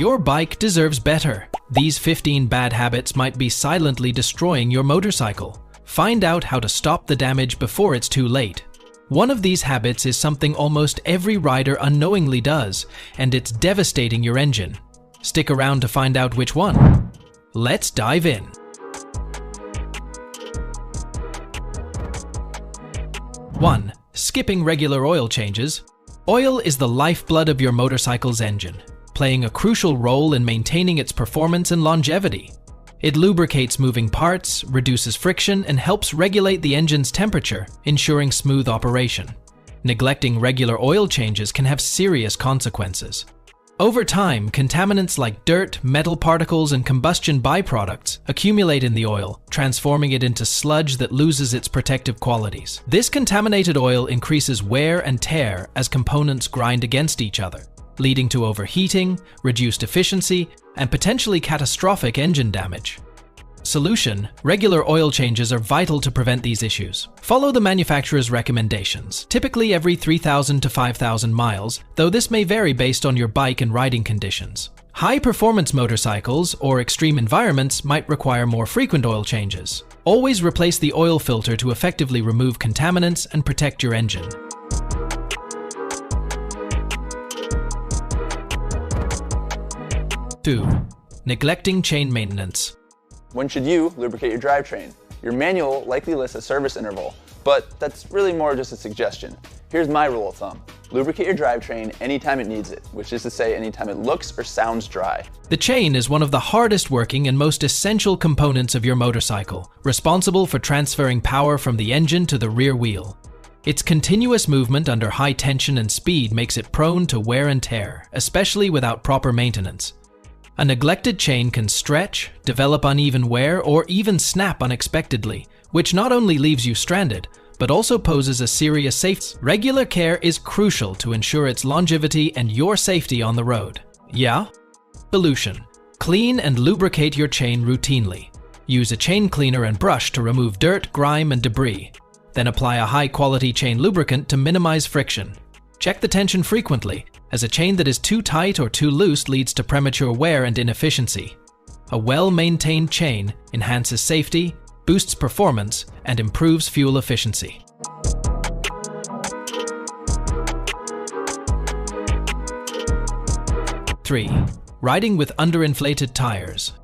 Your bike deserves better. These 15 bad habits might be silently destroying your motorcycle. Find out how to stop the damage before it's too late. One of these habits is something almost every rider unknowingly does, and it's devastating your engine. Stick around to find out which one. Let's dive in. 1. Skipping regular oil changes. Oil is the lifeblood of your motorcycle's engine, playing a crucial role in maintaining its performance and longevity. It lubricates moving parts, reduces friction, and helps regulate the engine's temperature, ensuring smooth operation. Neglecting regular oil changes can have serious consequences. Over time, contaminants like dirt, metal particles, and combustion byproducts accumulate in the oil, transforming it into sludge that loses its protective qualities. This contaminated oil increases wear and tear as components grind against each other, leading to overheating, reduced efficiency, and potentially catastrophic engine damage. Solution: regular oil changes are vital to prevent these issues. Follow the manufacturer's recommendations, typically every 3,000 to 5,000 miles, though this may vary based on your bike and riding conditions. High-performance motorcycles or extreme environments might require more frequent oil changes. Always replace the oil filter to effectively remove contaminants and protect your engine. 2. Neglecting chain maintenance. When should you lubricate your drivetrain? Your manual likely lists a service interval, but that's really more just a suggestion. Here's my rule of thumb. Lubricate your drivetrain anytime it needs it, which is to say anytime it looks or sounds dry. The chain is one of the hardest working and most essential components of your motorcycle, responsible for transferring power from the engine to the rear wheel. Its continuous movement under high tension and speed makes it prone to wear and tear, especially without proper maintenance. A neglected chain can stretch, develop uneven wear, or even snap unexpectedly, which not only leaves you stranded, but also poses a serious safety. Regular care is crucial to ensure its longevity and your safety on the road. Yeah? Solution: clean and lubricate your chain routinely. Use a chain cleaner and brush to remove dirt, grime, and debris. Then apply a high-quality chain lubricant to minimize friction. Check the tension frequently, as a chain that is too tight or too loose leads to premature wear and inefficiency. A well-maintained chain enhances safety, boosts performance, and improves fuel efficiency. 3. Riding with underinflated tires.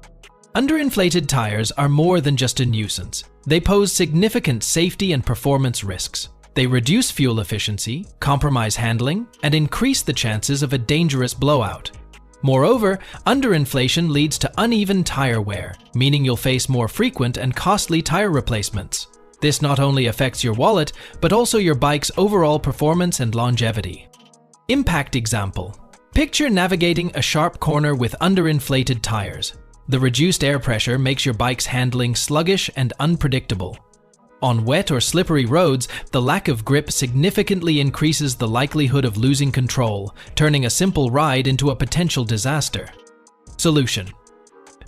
Underinflated tires are more than just a nuisance. They pose significant safety and performance risks. They reduce fuel efficiency, compromise handling, and increase the chances of a dangerous blowout. Moreover, underinflation leads to uneven tire wear, meaning you'll face more frequent and costly tire replacements. This not only affects your wallet, but also your bike's overall performance and longevity. Impact example: picture navigating a sharp corner with underinflated tires. The reduced air pressure makes your bike's handling sluggish and unpredictable. On wet or slippery roads, the lack of grip significantly increases the likelihood of losing control, turning a simple ride into a potential disaster. Solution: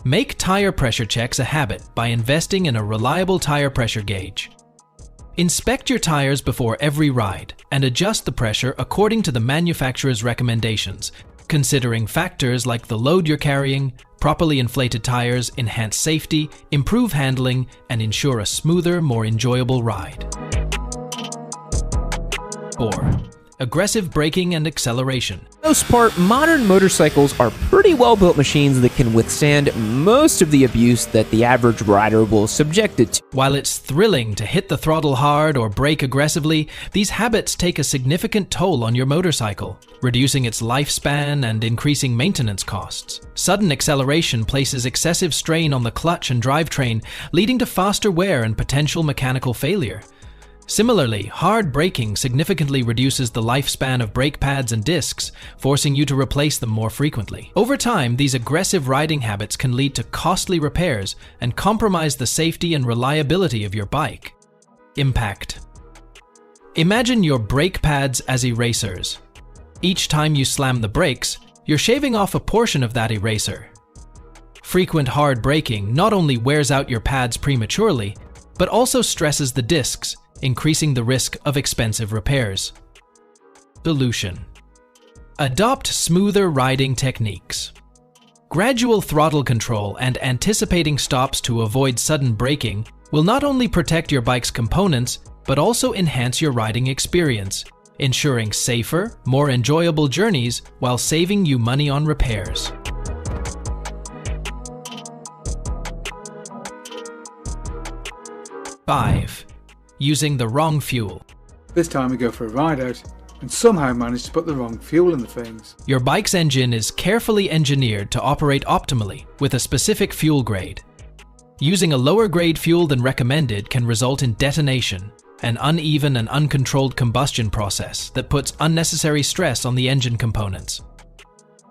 make tire pressure checks a habit by investing in a reliable tire pressure gauge. Inspect your tires before every ride and adjust the pressure according to the manufacturer's recommendations, considering factors like the load you're carrying. Properly inflated tires enhance safety, improve handling, and ensure a smoother, more enjoyable ride. 4. Aggressive braking and acceleration. For the most part, modern motorcycles are pretty well-built machines that can withstand most of the abuse that the average rider will subject it to. While it's thrilling to hit the throttle hard or brake aggressively, these habits take a significant toll on your motorcycle, reducing its lifespan and increasing maintenance costs. Sudden acceleration places excessive strain on the clutch and drivetrain, leading to faster wear and potential mechanical failure. Similarly, hard braking significantly reduces the lifespan of brake pads and discs, forcing you to replace them more frequently. Over time, these aggressive riding habits can lead to costly repairs and compromise the safety and reliability of your bike. Impact: imagine your brake pads as erasers. Each time you slam the brakes, you're shaving off a portion of that eraser. Frequent hard braking not only wears out your pads prematurely, but also stresses the discs, increasing the risk of expensive repairs. Solution: adopt smoother riding techniques. Gradual throttle control and anticipating stops to avoid sudden braking will not only protect your bike's components, but also enhance your riding experience, ensuring safer, more enjoyable journeys while saving you money on repairs. Five, using the wrong fuel. This time we go for a ride out and somehow manage to put the wrong fuel in the things. Your bike's engine is carefully engineered to operate optimally with a specific fuel grade. Using a lower grade fuel than recommended can result in detonation, an uneven and uncontrolled combustion process that puts unnecessary stress on the engine components.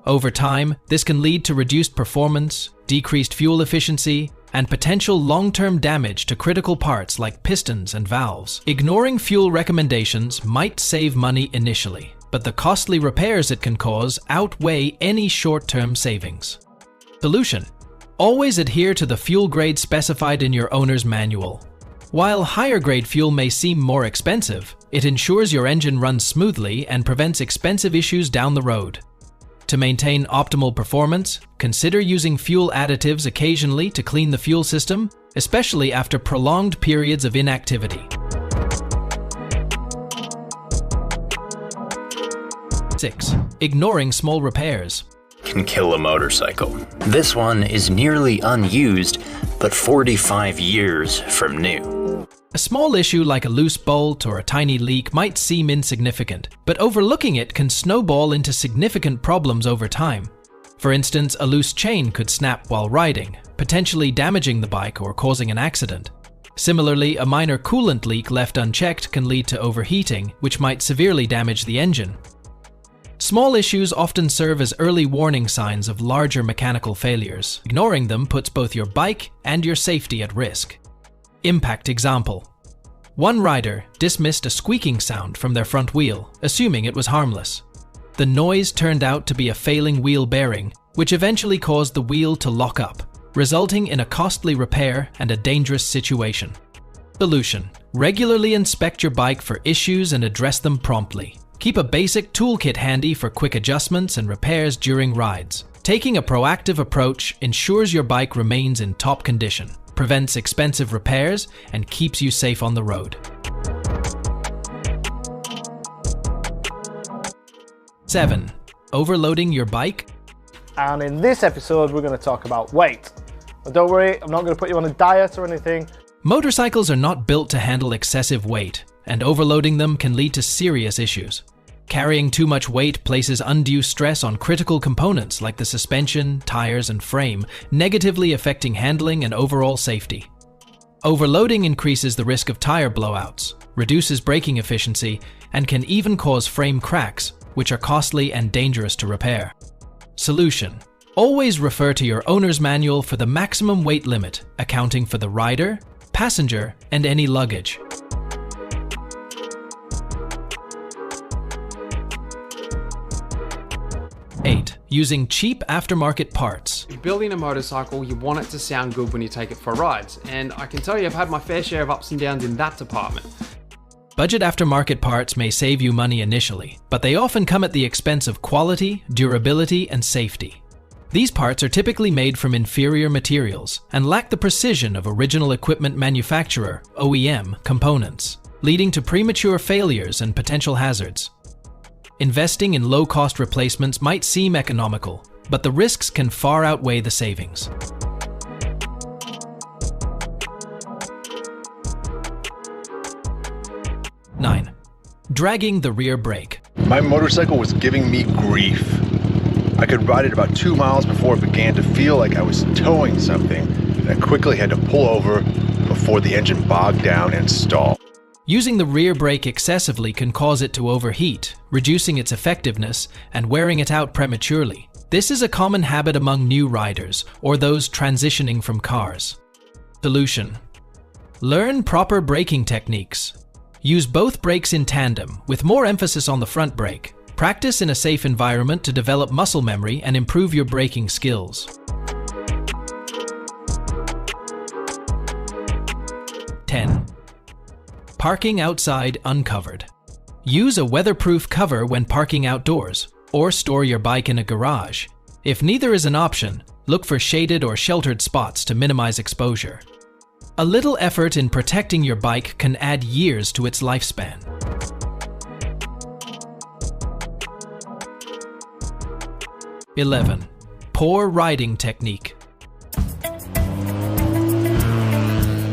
Over time, this can lead to reduced performance, decreased fuel efficiency, and potential long-term damage to critical parts like pistons and valves. Ignoring fuel recommendations might save money initially, but the costly repairs it can cause outweigh any short-term savings. Solution: always adhere to the fuel grade specified in your owner's manual. While higher grade fuel may seem more expensive, it ensures your engine runs smoothly and prevents expensive issues down the road. To maintain optimal performance, consider using fuel additives occasionally to clean the fuel system, especially after prolonged periods of inactivity. 6. Ignoring small repairs. Can kill a motorcycle. This one is nearly unused, but 45 years from new. A small issue like a loose bolt or a tiny leak might seem insignificant, but overlooking it can snowball into significant problems over time. For instance, a loose chain could snap while riding, potentially damaging the bike or causing an accident. Similarly, a minor coolant leak left unchecked can lead to overheating, which might severely damage the engine. Small issues often serve as early warning signs of larger mechanical failures. Ignoring them puts both your bike and your safety at risk. Impact example. One rider dismissed a squeaking sound from their front wheel, assuming it was harmless. The noise turned out to be a failing wheel bearing, which eventually caused the wheel to lock up, resulting in a costly repair and a dangerous situation. Solution: regularly inspect your bike for issues and address them promptly. Keep a basic toolkit handy for quick adjustments and repairs during rides. Taking a proactive approach ensures your bike remains in top condition, prevents expensive repairs, and keeps you safe on the road. 7. Overloading your bike. And in this episode, we're going to talk about weight. But don't worry, I'm not going to put you on a diet or anything. Motorcycles are not built to handle excessive weight, and overloading them can lead to serious issues. Carrying too much weight places undue stress on critical components like the suspension, tires, and frame, negatively affecting handling and overall safety. Overloading increases the risk of tire blowouts, reduces braking efficiency, and can even cause frame cracks, which are costly and dangerous to repair. Solution: always refer to your owner's manual for the maximum weight limit, accounting for the rider, passenger, and any luggage. 8. Using cheap aftermarket parts. Building a motorcycle, you want it to sound good when you take it for rides, and I can tell you I've had my fair share of ups and downs in that department. Budget aftermarket parts may save you money initially, but they often come at the expense of quality, durability, and safety. These parts are typically made from inferior materials and lack the precision of original equipment manufacturer (OEM) components, leading to premature failures and potential hazards. Investing in low-cost replacements might seem economical, but the risks can far outweigh the savings. Nine. Dragging the rear brake. My motorcycle was giving me grief. I could ride it about 2 miles before it began to feel like I was towing something, and I quickly had to pull over before the engine bogged down and stalled. Using the rear brake excessively can cause it to overheat, reducing its effectiveness and wearing it out prematurely. This is a common habit among new riders or those transitioning from cars. Solution: learn proper braking techniques. Use both brakes in tandem, with more emphasis on the front brake. Practice in a safe environment to develop muscle memory and improve your braking skills. 10. Parking outside uncovered. Use a weatherproof cover when parking outdoors, or store your bike in a garage. If neither is an option, Look for shaded or sheltered spots to minimize exposure. A little effort in protecting your bike can add years to its lifespan. Poor riding technique.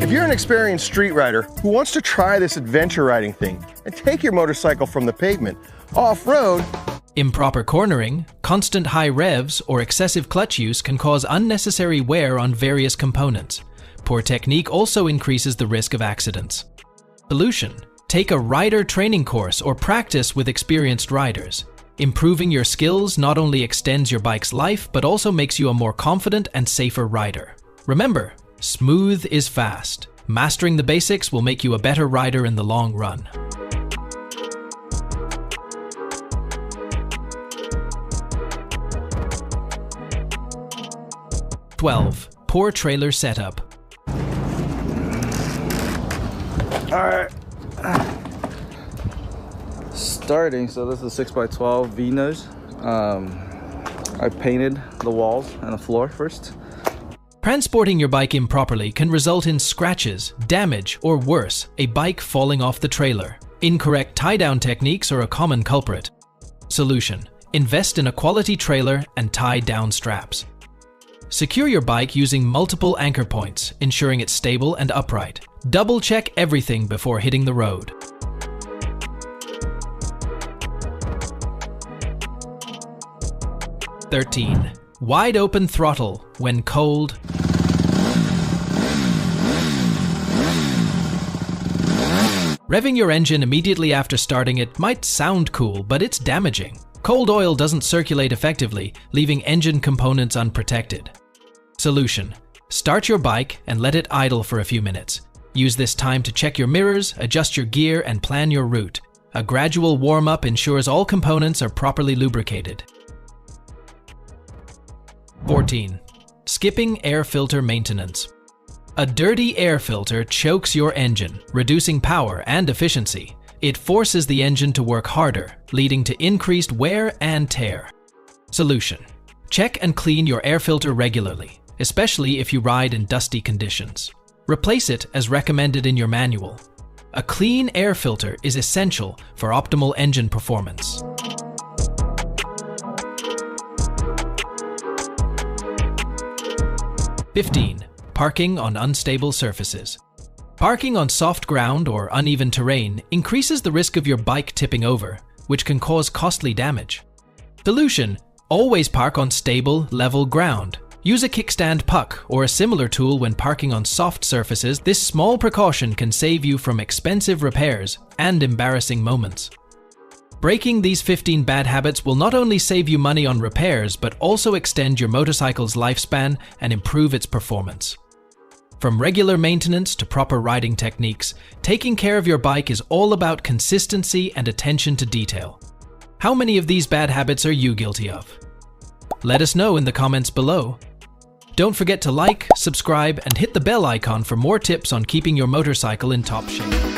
If you're an experienced street rider who wants to try this adventure riding thing and take your motorcycle from the pavement off-road, Improper cornering, constant high revs, or excessive clutch use can cause unnecessary wear on various components. Poor technique also increases the risk of accidents. Solution: take a rider training course or practice with experienced riders. Improving your skills not only extends your bike's life, but also makes you a more confident and safer rider. Remember, smooth is fast. Mastering the basics will make you a better rider in the long run. Poor trailer setup. Alright. Starting, so this is a 6x12 V-nose. I painted the walls and the floor first. Transporting your bike improperly can result in scratches, damage, or worse, a bike falling off the trailer. Incorrect tie-down techniques are a common culprit. Solution: invest in a quality trailer and tie down straps. Secure your bike using multiple anchor points, ensuring it's stable and upright. Double check everything before hitting the road. Wide open throttle when cold. Revving your engine immediately after starting it might sound cool, but it's damaging. Cold oil doesn't circulate effectively, leaving engine components unprotected. Solution: start your bike and let it idle for a few minutes. Use this time to check your mirrors, adjust your gear, and plan your route. A gradual warm-up ensures all components are properly lubricated. 14. Skipping air filter maintenance. A dirty air filter chokes your engine, reducing power and efficiency. It forces the engine to work harder, leading to increased wear and tear. Solution: check and clean your air filter regularly, especially if you ride in dusty conditions. Replace it as recommended in your manual. A clean air filter is essential for optimal engine performance. Parking on unstable surfaces. Parking on soft ground or uneven terrain increases the risk of your bike tipping over, which can cause costly damage. Solution: always park on stable, level ground. Use a kickstand puck or a similar tool when parking on soft surfaces. This small precaution can save you from expensive repairs and embarrassing moments. Breaking these 15 bad habits will not only save you money on repairs, but also extend your motorcycle's lifespan and improve its performance. From regular maintenance to proper riding techniques, taking care of your bike is all about consistency and attention to detail. How many of these bad habits are you guilty of? Let us know in the comments below. Don't forget to like, subscribe, and hit the bell icon for more tips on keeping your motorcycle in top shape.